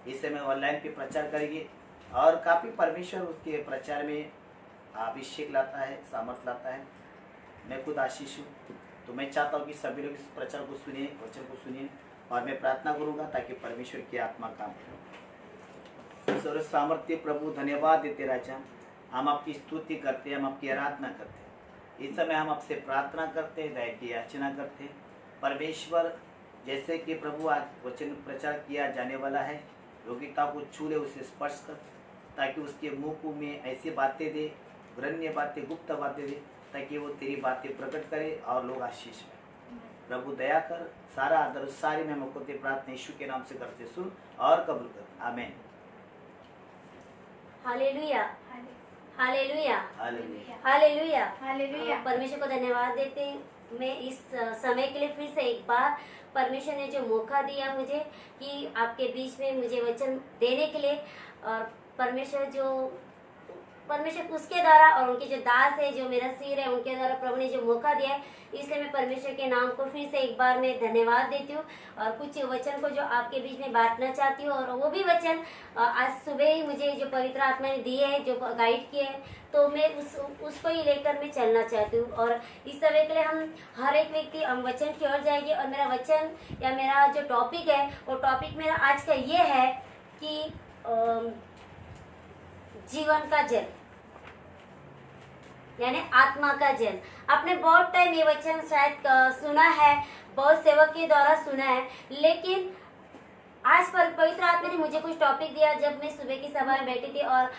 इस समय ऑनलाइन पे प्रचार करेंगे और काफ़ी परमेश्वर उसके प्रचार में अभिषेक लाता है, सामर्थ लाता है। मैं खुद आशीष हूँ, तो मैं चाहता हूँ कि सभी लोग इस प्रचार को सुनिए, वचन को सुनिए, और मैं प्रार्थना करूँगा ताकि परमेश्वर की आत्मा काम करे। सर्व सामर्थ्य प्रभु, धन्यवाद देते राजा, हम आपकी स्तुति करते हैं, हम आपकी आराधना करते हैं। इस समय हम आपसे प्रार्थना करते हैं, दया की याचना करते हैं परमेश्वर, जैसे कि प्रभु आज वचन प्रचार किया जाने वाला है, योग्यता को छू ले, उसे स्पर्श कर, ताकि उसके मुंह में ऐसी बातें दे, ग्रहण्य बातें, गुप्त बातें दे, ताकि वो तेरी बातें प्रकट करे और लोग आशीष पाए। प्रभु दया कर, सारा आदर सारी मैं मुझको प्रार्थना यीशु के नाम से करते, सुन और कबूल कर, आमीन। Hallelujah, hallelujah, hallelujah, hallelujah, hallelujah. परमेश्वर को धन्यवाद देते हैं। मैं इस समय के लिए फिर से एक बार परमेश्वर ने जो मौका दिया मुझे कि आपके बीच में मुझे वचन देने के लिए, और परमेश्वर उसके द्वारा और उनके जो दास है, जो मेरा सिर है, उनके द्वारा प्रभु ने जो मौका दिया है, इसलिए मैं परमेश्वर के नाम को फिर से एक बार मैं धन्यवाद देती हूँ। और कुछ वचन को जो आपके बीच में बांटना चाहती हूँ, और वो भी वचन आज सुबह ही मुझे जो पवित्र आत्मा ने दिए है, जो गाइड किए हैं, तो मैं उसको ही लेकर मैं चलना चाहती हूँ। और इस समय के लिए हम हर एक व्यक्ति हम वचन की ओर जाएंगे। और मेरा वचन या मेरा जो टॉपिक है, वो टॉपिक मेरा आज का ये है कि जीवन का जल, यानी आत्मा का जल। आपने बहुत टाइम ये वचन शायद सुना है, बहुत सेवक के द्वारा सुना है, लेकिन आज पर पवित्र आत्मा ने मुझे कुछ टॉपिक दिया जब मैं सुबह की सभा में बैठी थी। और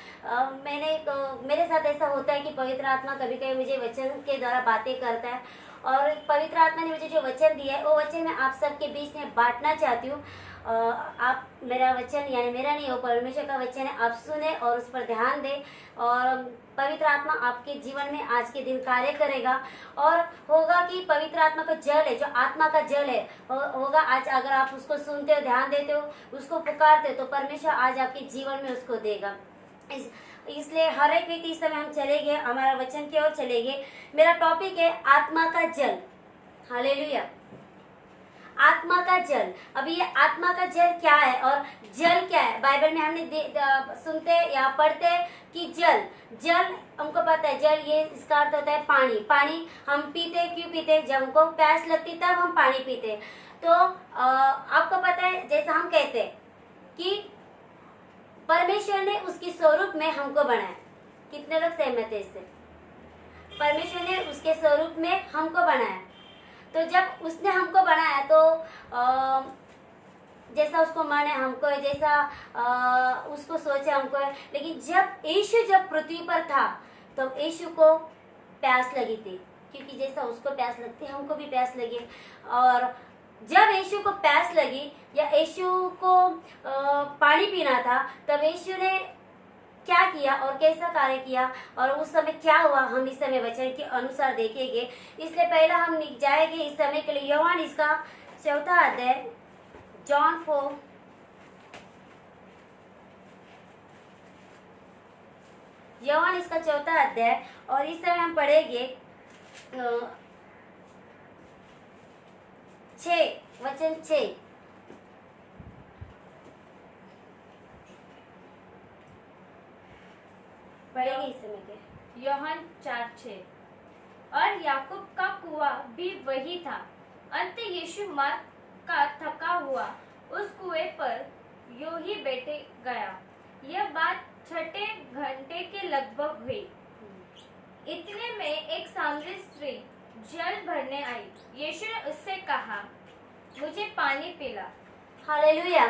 मेरे साथ ऐसा होता है कि पवित्र आत्मा कभी कभी मुझे वचन के द्वारा बातें करता है, और पवित्र आत्मा ने मुझे जो वचन दिया है, वो वचन मैं आप सबके बीच में बांटना चाहती हूँ। आप मेरा वचन, यानी मेरा नहीं, वो परमेश्वर का वचन है, आप सुने और उस पर ध्यान दें, और पवित्र आत्मा आपके जीवन में आज के दिन कार्य करेगा। और होगा कि पवित्र आत्मा का जल है, जो आत्मा का जल है, होगा आज अगर आप उसको सुनते हो, ध्यान देते हो, उसको पुकारते हो, तो परमेश्वर आज आपके जीवन में उसको देगा। इसलिए हर एक व्यक्ति इस समय हम चलेंगे, हमारा वचन की ओर चलेंगे। मेरा टॉपिक है आत्मा का जल। हालेलुया, आत्मा का जल। अभी ये आत्मा का जल क्या है और जल क्या है? बाइबल में हमने सुनते या पढ़ते कि जल हमको पता है, जल ये इसका अर्थ होता है पानी। पानी हम पीते, क्यों पीते? जब हमको प्यास लगती तब हम पानी पीते। तो आपको पता है, जैसा हम कहते हैं कि परमेश्वर ने उसके स्वरूप में हमको बनाया। कितने लोग सहमत है इससे? परमेश्वर ने उसके स्वरूप में हमको बनाया। तो जब उसने हमको बनाया तो जैसा उसको मन है हमको है, जैसा उसको सोचे हमको है। लेकिन जब यीशु पृथ्वी पर था, तो यीशु को प्यास लगी थी, क्योंकि जैसा उसको प्यास लगती है हमको भी प्यास लगी। और जब यीशु को प्यास लगी या यीशु को पानी पीना था, तब यीशु ने क्या किया और कैसा कार्य किया और उस समय क्या हुआ, हम इस समय वचन के अनुसार देखेंगे। इसलिए पहला हम जाएंगे इस समय के लिए यूहन्ना इसका 4 अध्याय, जॉन 4 यूहन्ना इसका 4 अध्याय, और इस समय हम पढ़ेंगे 6 वचन 6। पढ़ेंगे इस समय के यूहन्ना 4:6। और याकूब का कुआं भी वही था। अंत यीशु मार्ग का थका हुआ उस कुएं पर यूं ही बैठे गया। यह बात 6 घंटे के लगभग हुई। इतने में एक सामरी स्त्री जल भरने आई। यीशु ने उससे कहा, मुझे पानी पिला। Hallelujah,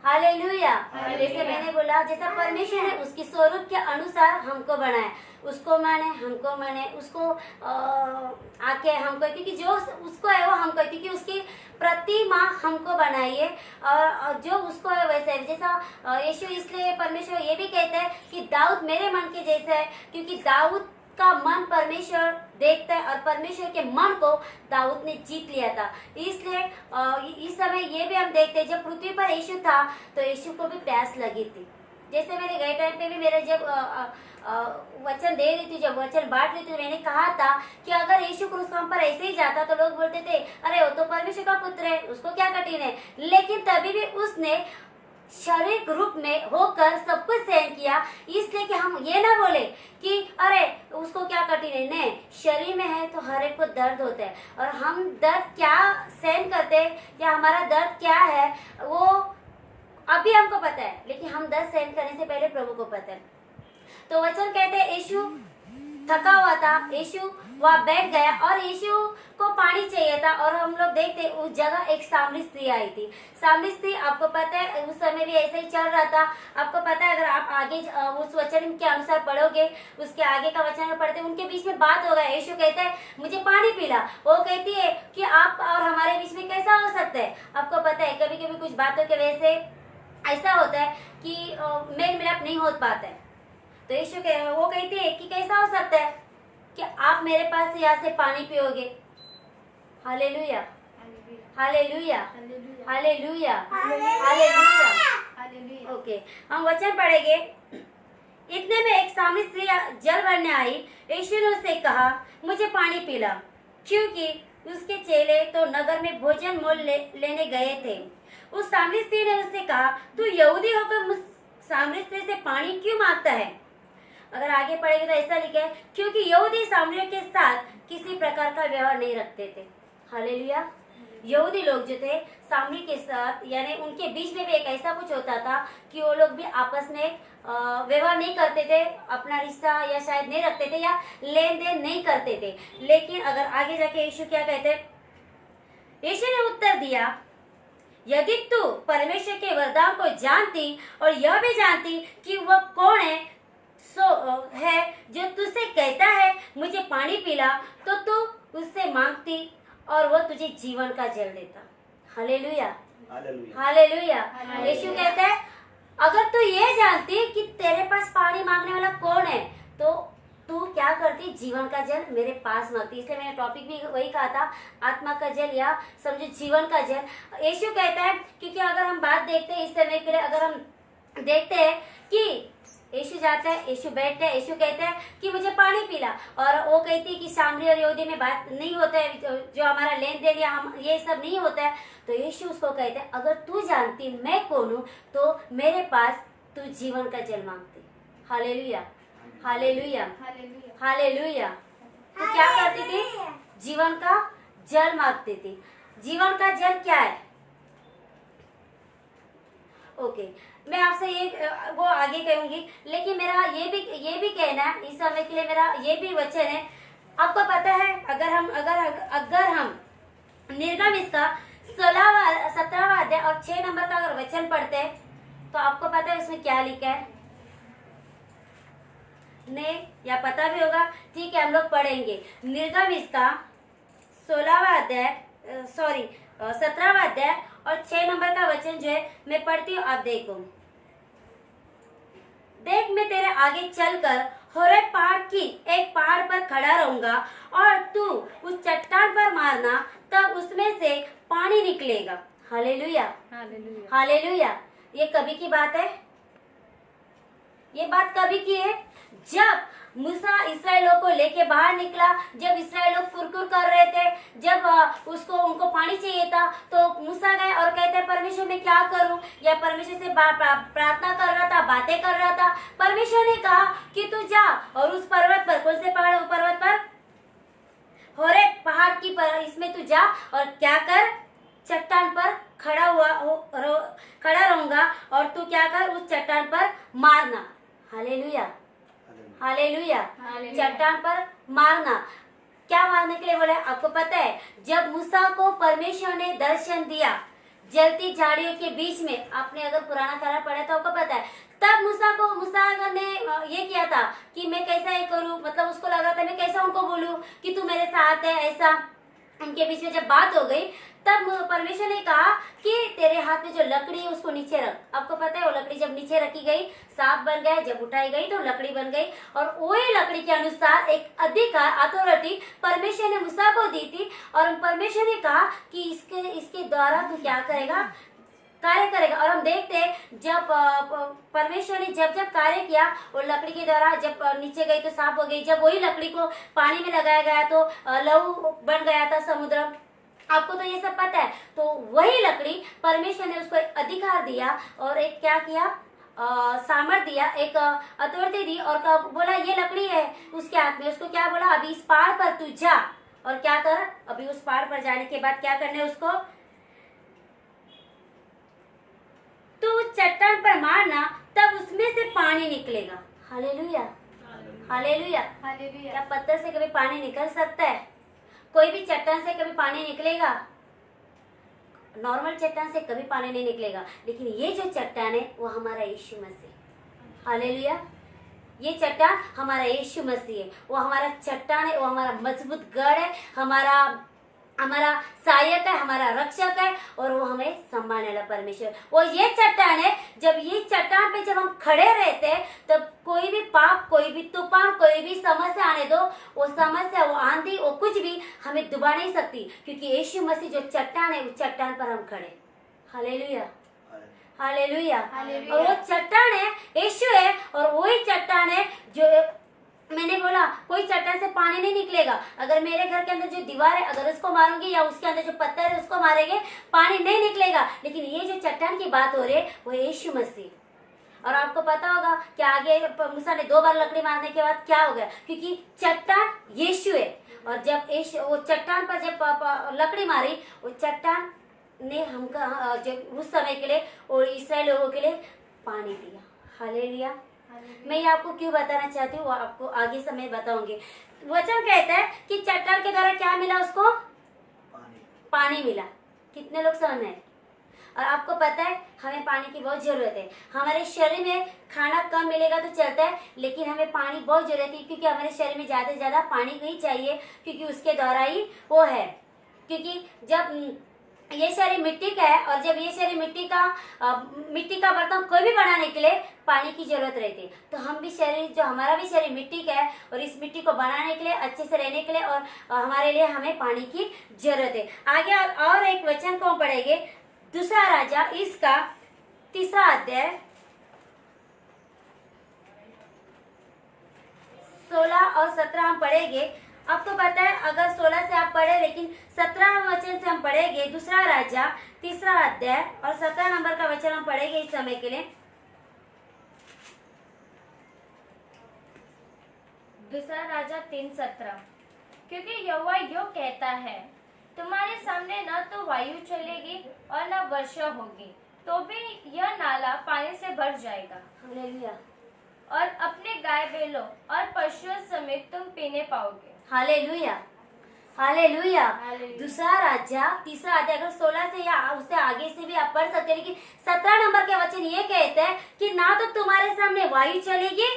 hallelujah. हालेलुया। जैसे मैंने बोला, जैसा परमेश्वर ने उसके स्वरूप के अनुसार हमको बनाया, उसको माने, हमको माने, उसको आके हमको, क्योंकि जो उसको है वो हमको, क्योंकि उसकी प्रतिमा हमको बनाई है, और जो उसको है वैसे है। जैसा यीशु, इसलिए परमेश्वर ये भी कहता है कि दाऊद मेरे मन के जैसा है, क्योंकि दाऊद का मन परमेश्वर देखता है, और परमेश्वर के मन को दाऊद ने जीत लिया था। इसलिए इस समय ये भी हम देखते हैं, जब पृथ्वी पर यीशु था तो यीशु को भी प्यास लगी थी। जैसे मैंने गए टाइम पे भी मेरे जब वचन दे रही थी, जब वचन बांट रही थी, मैंने कहा था कि अगर यीशु क्रूस पर ऐसे ही जाता तो लोग बोलते थे, अरे वो तो परमेश्वर का पुत्र है, उसको क्या कठिन है। लेकिन तभी भी उसने शारीरिक रूप में होकर सब कुछ सहन किया, इसलिए कि हम ये ना बोले कि अरे उसको क्या कठिन है। नहीं, शरीर में है तो हर एक को दर्द होता है, और हम दर्द क्या सहन करते हैं या हमारा दर्द क्या है वो अभी हमको पता है, लेकिन हम दर्द सहन करने से पहले प्रभु को पता है। तो वचन कहते हैं यीशु थका हुआ था, यीशु वहाँ बैठ गया और यीशु को पानी चाहिए था। और हम लोग देखते उस जगह एक सामरी स्त्री आई थी। सामरी स्त्री, आपको पता है उस समय भी ऐसे ही चल रहा था। आपको पता है, अगर आप आगे उस वचन के अनुसार पढ़ोगे, उसके आगे का वचन पढ़ते, उनके बीच में बात हो गया। यीशु कहता है मुझे पानी पिला, वो कहती है कि आप और हमारे बीच में कैसा हो सकता है। आपको पता है कभी कभी कुछ बातों के वजह से ऐसा होता है कि मेल मिलाप नहीं हो पाता है। तो यीशु वो कहती है कि कैसा हो सकता है कि आप मेरे पास से यहाँ से पानी पियोगे। Hallelujah, hallelujah, hallelujah, hallelujah. Okay, हम वचन पढ़ेंगे। इतने में एक सामरी स्त्री जल भरने आई। यीशु ने उससे कहा मुझे पानी पिला, क्योंकि उसके चेले तो नगर में भोजन मोल लेने गए थे। उस सामरी स्त्री ने उससे कहा तू यहूदी होकर मुझ सामरी स्त्री से पानी क्यों मांगता है। अगर आगे पढ़ेंगे तो ऐसा लिखा है क्योंकि यहूदी सामरियों के साथ किसी प्रकार का व्यवहार नहीं रखते थे। हालेलुया। यहूदी लोग जो थे सामरी के साथ, यानी उनके बीच में भी एक ऐसा कुछ होता था कि वो लोग भी आपस में व्यवहार नहीं करते थे, अपना रिश्ता या शायद नहीं रखते थे या लेन देन नहीं करते थे। लेकिन अगर आगे जाके यीशु क्या कहते, यीशु ने उत्तर दिया यदि तू परमेश्वर के वरदान को जानती और यह भी जानती कि वह कौन है है जो तुझसे कहता है मुझे पानी पिला, तो तू उससे मांगती और वह तुझे जीवन का जल देता। Hallelujah, hallelujah. यीशु कहता है अगर तू ये जानती कि तेरे पास पानी मांगने वाला कौन है, तो तू क्या करती, जीवन का जल मेरे पास मांगती। इसलिए मैंने टॉपिक भी वही कहा था, आत्मा का जल या समझो जीवन का जल। यीशु कहता है, क्योंकि अगर हम बात देखते हैं इस समय के लिए, अगर हम देखते हैं कि यीशु जाता है, यीशु बैठता है, यीशु कहता है कि मुझे पानी पिला, और वो कहती है कि सामरी और यहूदी में बात नहीं होता है, जो हमारा लेन देन या हम ये सब नहीं होता है। तो यीशु उसको कहता है अगर तू जानती मैं कौन हूँ तो मेरे पास तू जीवन का जल मांगती। Hallelujah, hallelujah, hallelujah. तो क्या करती थी, जीवन का जल मांगती थी। जीवन का जल क्या है? ओके, मैं आपसे ये वो आगे कहूंगी, लेकिन मेरा ये भी कहना है इस समय के लिए, मेरा ये भी वचन है। आपको पता है अगर हम निर्गम इसका 17वां अध्याय और 6 नंबर का अगर वचन पढ़ते हैं तो आपको पता है उसमें क्या लिखा है? नहीं, या पता भी होगा, ठीक है, हम लोग पढ़ेंगे। निर्गम इसका 17वां अध्याय और 6 नंबर का वचन जो है मैं पढ़ती हूँ, आप देखो। देख मैं तेरे आगे चलकर होरेब पहाड़ की एक पहाड़ पर खड़ा रहूंगा और तू उस चट्टान पर मारना, तब उसमें से पानी निकलेगा। Hallelujah, hallelujah, hallelujah. ये कभी की बात है? ये बात कभी की है? जब मूसा इस्राएलों को लेके बाहर निकला, जब इस्राएल लोग कुरकुर कर रहे थे, जब उनको पानी चाहिए था, तो मूसा गए और कहते हैं परमेश्वर मैं क्या करूं, या परमेश्वर से प्रार्थना कर रहा था, बातें कर रहा था। परमेश्वर ने कहा कि तू जा और उस पर्वत पर, कौन से पहाड़, पर्वत पर, होरेब पहाड़ की पर, इसमें तू जा और क्या कर, चट्टान पर खड़ा रहूंगा और तू क्या कर, उस चट्टान पर मारना। Hallelujah, hallelujah. चट्टान पर मारना, क्या मारने के लिए बोला? आपको पता है जब मूसा को परमेश्वर ने दर्शन दिया जलती झाड़ियों के बीच में, आपने अगर पुराना करार पढ़ा तो आपको पता है, तब मूसा ने ये किया था कि मैं कैसा ये करूं, मतलब उसको लगा था मैं कैसा उनको बोलूं कि तू मेरे साथ है, ऐसा। उनके बीच में जब बात हो गई तब परमेश्वर ने कहा कि तेरे हाथ में जो लकड़ी है उसको नीचे रख। आपको पता है वो लकड़ी जब नीचे रखी गई सांप बन गया, जब उठाई गई तो लकड़ी बन गई, और वही लकड़ी के अनुसार एक अधिकार, अथॉरिटी परमेश्वर ने मूसा को दी थी। और परमेश्वर ने कहा कि इसके द्वारा तू क्या करेगा, कार्य करेगा। और हम देखते हैं जब परमेश्वर ने जब कार्य किया, वो लकड़ी के द्वारा जब नीचे गई तो सांप हो गई, जब वही लकड़ी को पानी में लगाया गया तो लहू बन गया था समुद्र। आपको तो ये सब पता है। तो वही लकड़ी परमेश्वर ने उसको एक अधिकार दिया और एक क्या किया, सामर्थ दिया, एक अथॉरिटी दी और बोला ये लकड़ी है उसके हाथ में। उसको क्या बोला, अभी इस पहाड़ पर तू जा और क्या कर, अभी उस पहाड़ पर जाने के बाद क्या करना है उसको, तो चट्टान पर मारना, तब उसमें से पानी निकलेगा। Hallelujah, hallelujah. हालेलुया। क्या पत्थर से कभी पानी निकल सकता है? कोई भी चट्टान से कभी पानी निकलेगा? नॉर्मल चट्टान से कभी पानी नहीं निकलेगा। लेकिन ये जो चट्टान है वो हमारा यीशु मसीह। हालेलुया। ये चट्टान हमारा यीशु मसीह है। वो हमारा चट्टान है, वो हमारा मजबूत गढ़ है, हमारा सहायक है, हमारा रक्षक है और वो हमें सम्मानने वाला परमेश्वर। वो ये चट्टान है, जब ये चट्टान पे जब हम खड़े रहते हैं तब कोई भी पाप, कोई भी तूफान, कोई भी समस्या आने दो, वो समस्या, वो आंधी, वो कुछ भी हमें डुबा नहीं सकती, क्योंकि यीशु मसीह जो चट्टान है, उस चट्टान पर हम खड़े। Hallelujah, hallelujah. और वो चट्टान है यीशु है, और वही चट्टान है जो मैंने बोला कोई चट्टान से पानी नहीं निकलेगा। अगर मेरे घर के अंदर जो दीवार है, अगर उसको मारूंगी या उसके अंदर जो पत्थर है उसको मारेंगे, पानी नहीं निकलेगा। लेकिन ये जो चट्टान की बात हो रही है वो यीशु मसीह। और आपको पता होगा कि आगे मूसा ने 2 बार लकड़ी मारने के बाद क्या हो गया, क्योंकि चट्टान यीशु है। और जब वो चट्टान पर जब लकड़ी मारी, वो चट्टान ने हमका जब उस समय के लिए और इस्राएल लोगों के लिए पानी दिया। हालेलुया। मैं ये आपको क्यों बताना चाहती हूँ, वो आपको आगे समय बताऊंगी। वचन कहता है कि चट्टान के द्वारा क्या मिला उसको, पानी मिला। कितने लोग समझ में? और आपको पता है हमें पानी की बहुत जरूरत है। हमारे शरीर में खाना कम मिलेगा तो चलता है, लेकिन हमें पानी बहुत जरूरत है, क्योंकि हमारे शरीर में ज्यादा से ज्यादा पानी ही चाहिए, क्योंकि उसके द्वारा ही वो है। क्योंकि जब ये शरीर मिट्टी का है, और जब ये शरीर मिट्टी का बर्तन कोई भी बनाने के लिए पानी की जरूरत रहती है। तो हम भी शरीर, जो हमारा भी शरीर मिट्टी का है, और इस मिट्टी को बनाने के लिए, अच्छे से रहने के लिए, और हमारे लिए हमें पानी की जरूरत है। आगे और एक वचन को हम पढ़ेंगे, दूसरा राजा इसका 3 अध्याय 16 और 17 हम पढ़ेंगे। आपको पता है अगर 16 से आप पढ़े, लेकिन 17 वचन से हम पढ़ेंगे। दूसरा राजा 3 अध्याय और 17 नंबर का वचन हम पढ़ेंगे इस समय के लिए। दूसरा राजा 3:17। क्योंकि यहोवा यो कहता है, तुम्हारे सामने न तो वायु चलेगी और न वर्षा होगी, तो भी यह नाला पानी से भर जाएगा, हालेलुया, और अपने गाय बैलों और पशुओं समेत तुम पीने पाओगे। Hallelujah, hallelujah. हालेलुया। दूसरा राजा 3 अध्याय, अगर 16 से या उससे आगे से भी आप पढ़ सकते हैं, लेकिन 17 नंबर के वचन ये कहते हैं कि ना तो तुम्हारे सामने वायु चलेगी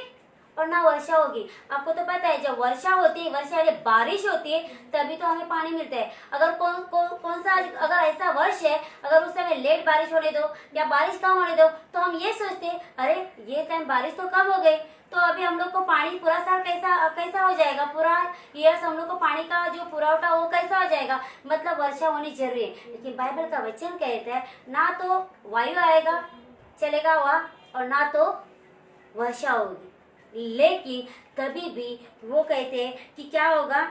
और ना वर्षा होगी। आपको तो पता है जब वर्षा होती है, वर्षा यानी बारिश होती है, तभी तो हमें पानी मिलता है। अगर कौन सा अगर ऐसा वर्ष है, अगर उस समय लेट बारिश होने दो या बारिश कम होने दो, तो हम ये सोचते हैं अरे ये टाइम बारिश तो कम हो गई, तो अभी हम लोग को पानी पूरा साल कैसा हो जाएगा, पूरा ईयर्स हम लोग को पानी का जो पुरवठा वो कैसा हो जाएगा, मतलब वर्षा होनी जरूरी है। लेकिन बाइबल का वचन कहता है ना तो वायु आएगा चलेगा वहाँ, और ना तो वर्षा होगी, लेकिन तभी भी वो कहते हैं कि क्या होगा,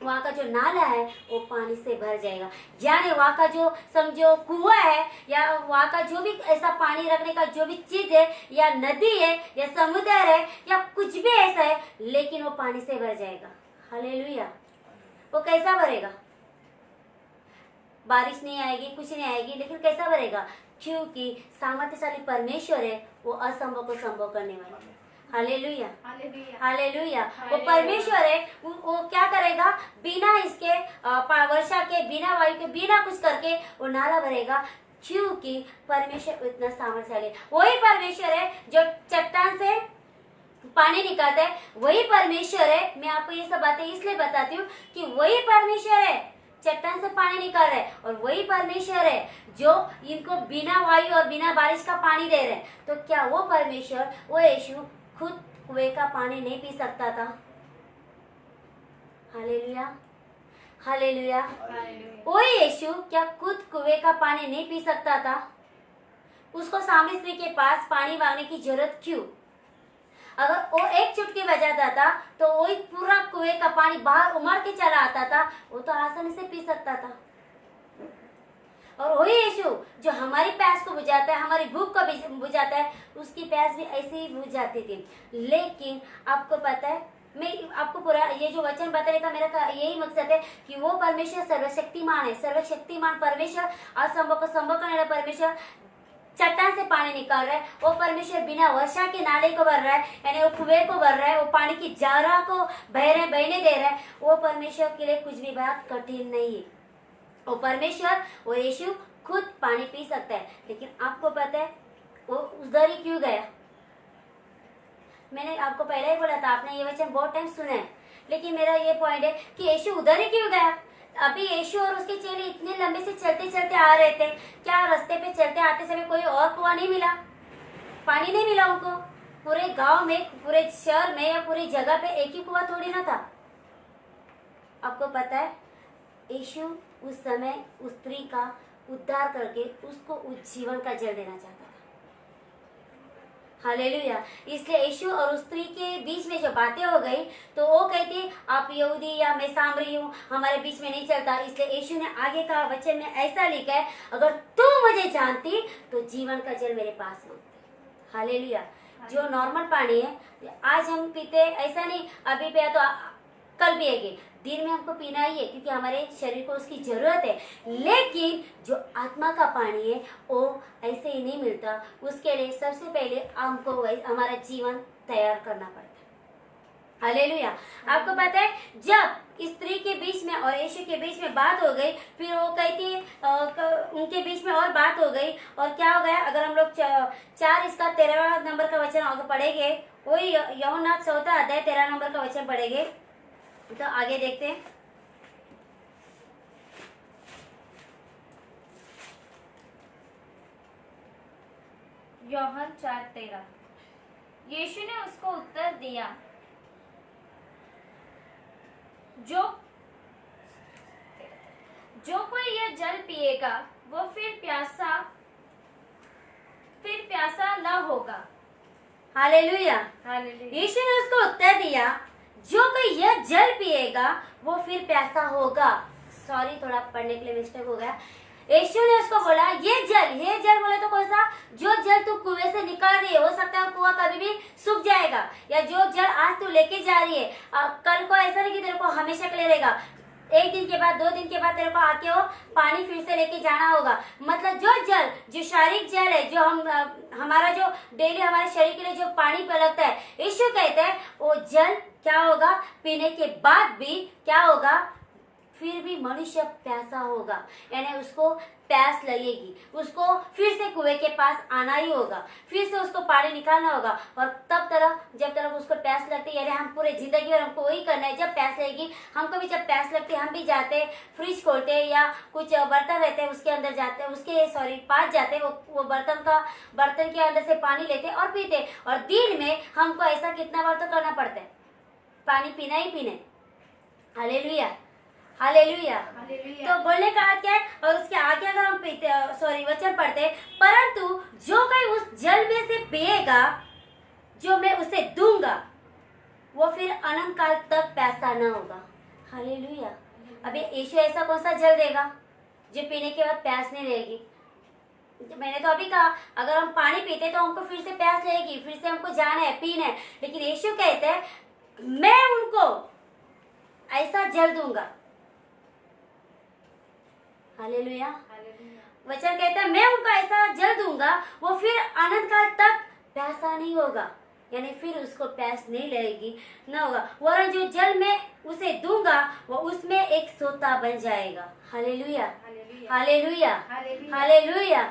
वहाँ का जो नाला है वो पानी से भर जाएगा। यानी वहाँ का जो समझो कुआं है, या वहाँ का जो भी ऐसा पानी रखने का जो भी चीज है, या नदी है या समुद्र है या कुछ भी ऐसा है, लेकिन वो पानी से भर जाएगा। हालेलुया। वो कैसा भरेगा? बारिश नहीं आएगी, कुछ नहीं आएगी, लेकिन कैसा भरेगा? क्योंकि सामर्थ्यशाली परमेश्वर है, वो असंभव को संभव करने वाला है। Hallelujah, hallelujah, hallelujah. वो परमेश्वर है, वो क्या करेगा, बिना इसके वर्षा के, बिना वायु के, बिना कुछ करके वो नाला भरेगा, क्योंकि परमेश्वर इतना सामर्थ्यशाली। वही परमेश्वर है जो चट्टान से पानी निकालता है, वही परमेश्वर है। मैं आपको ये सब बातें इसलिए बताती हूँ कि वही परमेश्वर है चट्टान से पानी निकाल रहे, और वही परमेश्वर है जो इनको बिना वायु और बिना बारिश का पानी दे रहे। तो क्या वो परमेश्वर, वो यीशु खुद कुएं का पानी नहीं पी सकता था? Hallelujah, hallelujah. वो यीशु क्या खुद कुएं का पानी नहीं पी सकता था? उसको सामरी स्त्री के पास पानी मांगने की जरूरत क्यों? अगर वो एक चुटकी बजाता था तो वही पूरा कुएं का पानी बाहर उमड़ के चला आता था, वो तो आसानी से पी सकता था। और वही यीशु जो हमारी प्यास को बुझाता है, हमारी भूख को भी बुझाता है, उसकी प्यास भी ऐसे ही बुझ जाती थी। लेकिन आपको पता है, मैं आपको पूरा ये जो वचन बताने का मेरा यही मकसद है कि वो परमेश्वर सर्वशक्तिमान है, सर्वशक्तिमान परमेश्वर, असंभव को संभव करने वाला परमेश्वर चट्टान से पानी निकाल रहा है। वो परमेश्वर बिना वर्षा के नाले को भर रहा है, यानी वो कुएं को भर रहा है, वो पानी की जारा को बहने दे रहा है। वो परमेश्वर के लिए कुछ भी बात कठिन नहीं है। वो परमेश्वर, वो यीशु खुद पानी पी सकता है। लेकिन आपको पता है वो उधर ही क्यों गया? मैंने आपको पहले ही बोला था, आपने ये वचन बहुत टाइम सुना है, लेकिन मेरा ये पॉइंट है कि यीशु उधर ही क्यों गया? अभी यीशु और उसके चेले इतने लंबे से चलते चलते आ रहे थे, क्या रास्ते पे चलते आते समय कोई और कुआं नहीं मिला? पानी नहीं मिला उनको? पूरे गांव में, पूरे शहर में या पूरी जगह पे एक ही कुआं थोड़ी ना था। आपको पता है यीशु उस समय उस स्त्री का उद्धार करके उसको उस जीवन का जल देना चाहता था। हालेलुया। इसलिए यीशु और उस स्त्री के बीच में जो बातें हो गई, तो वो कहती आप यहूदी या मैं सामरी हूँ, हमारे बीच में नहीं चलता। इसलिए यीशु ने आगे का वचन में ऐसा लिखा है, अगर तू मुझे जानती तो जीवन का जल मेरे पास मांगती। हालेलुया। जो नॉर्मल पानी है आज हम पीते, ऐसा नहीं अभी पिया तो कल पिएंगे, दिन में हमको पीना ही है क्योंकि हमारे शरीर को उसकी जरूरत है। लेकिन जो आत्मा का पानी है वो ऐसे ही नहीं मिलता। उसके लिए सबसे पहले हमको हमारा जीवन तैयार करना पड़ता है। हालेलुया। आपको पता है जब स्त्री के बीच में और यीशु के बीच में बात हो गई, फिर वो कहती उनके बीच में और बात हो गई, और क्या हो गया? अगर हम लोग 4 इसका 13 नंबर का वचन आगे पढ़ेंगे, वही यूहन्ना 4 अध्याय 13 नंबर का वचन पढ़ेंगे, तो आगे देखते हैं। यूहन्ना 4:13। यीशु ने उसको उत्तर दिया, जो कोई यह जल पिएगा वो फिर प्यासा न होगा। हालेलुया। हालेलुया। यीशु ने उसको उत्तर दिया, जो कोई यह जल पिएगा वो फिर प्यासा होगा। सॉरी, थोड़ा पढ़ने के लिए मिस्टेक हो गया। यीशु ने उसको बोला ये जल बोले तो कौन सा? जो जल तू कुएं से निकाल रही है, हो सकता है कुआं कभी भी सूख जाएगा, या जो जल आज तू लेके जा रही है कल को ऐसा नहीं कि तेरे को हमेशा के लिए रहेगा। 1 दिन के बाद 2 दिन के बाद तेरे को आके वो पानी फिर से लेके जाना होगा। मतलब जो जल, जो शारीरिक जल है, जो हमारा जो डेली हमारे शरीर के लिए जो पानी लगता है, यीशु कहते हैं वो जल क्या होगा? पीने के बाद भी क्या होगा? फिर भी मनुष्य प्यासा होगा, यानी उसको प्यास लगेगी, उसको फिर से कुएं के पास आना ही होगा, फिर से उसको पानी निकालना होगा। और जब तक उसको प्यास लगती है, यानी हम पूरे जिंदगी भर हमको वही करना है। जब प्यास लगेगी, हमको भी जब प्यास लगती है हम भी जाते फ्रिज खोलते हैं या कुछ बर्तन रहते हैं उसके अंदर जाते हैं, पास जाते हैं, वो बर्तन के अंदर से पानी लेते और पीते। और दिन में हमको ऐसा कितना बार तो करना पड़ता है, पानी पीना ही पीना। Hallelujah, hallelujah. तो बोलने का क्या है? और उसके आगे अगर हम वचन पढ़ते, परंतु जो कोई उस जल में से पिएगा जो मैं उसे दूंगा वो फिर अनंत काल तक प्यासा न होगा। हालेलुया। अभी यीशु ऐसा कौन सा जल देगा जो पीने के बाद प्यास नहीं रहेगी? मैंने तो अभी कहा अगर हम पानी पीते तो हमको फिर से प्यास लगेगी, फिर से हमको जाना है, पीना है। लेकिन यीशु कहते हैं मैं उनको ऐसा जल दूंगा। हालेलुया। वचन कहता है मैं उनको ऐसा जल दूंगा वो फिर अनंत काल तक प्यासा नहीं होगा, यानी फिर उसको प्यास नहीं लगेगी, न होगा। वरन जो जल मैं उसे दूंगा वो उसमें एक सोता बन जाएगा। Hallelujah, hallelujah, hallelujah.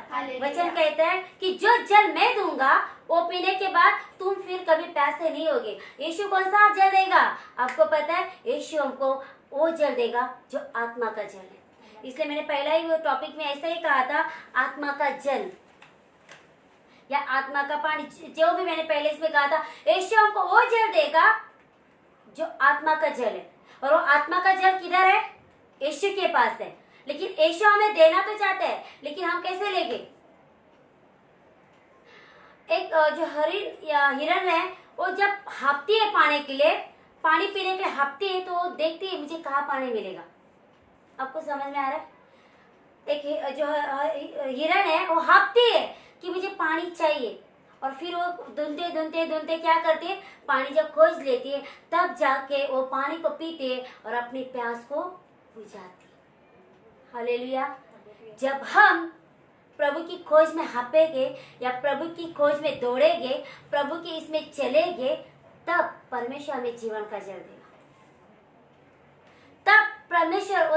वचन कहता है कि जो जल मैं दूंगा वो पीने के बाद तुम फिर कभी प्यासे नहीं होगे। यीशु कौन सा जल देगा? आपको पता है, यीशु हमको वो जल देगा जो आत्मा का जल है। इसलिए मैंने पहला ही वो टॉपिक में ऐसा ही कहा था, आत्मा का जल या आत्मा का पानी, जो भी मैंने पहले इसमें कहा था, यीशु हमको वो जल देगा जो आत्मा का जल है। और वो आत्मा का जल किधर है? यीशु के पास है। लेकिन यीशु हमें देना तो चाहता है, लेकिन हम कैसे लेंगे? एक जो हिरण है, वो जब हाँफती है पानी के लिए, पानी पीने के लिए हाँफती है, तो वो देखती है मुझे कहाँ पानी मिलेगा। आपको समझ में आ रहा है? एक जो हिरण है वो हाँफती है कि मुझे पानी चाहिए, और फिर वो ढूंढते ढूंढते ढूंढते क्या करती है, पानी जब खोज लेती है तब जाके वो पानी को पीती है और अपनी प्यास को बुझाती है। हालेलुया। जब हम प्रभु की खोज में हाँपेंगे या प्रभु की खोज में दौड़ेंगे, प्रभु की इसमें चलेंगे, तब परमेश्वर हमें जीवन का जल देगा। तब परमेश्वर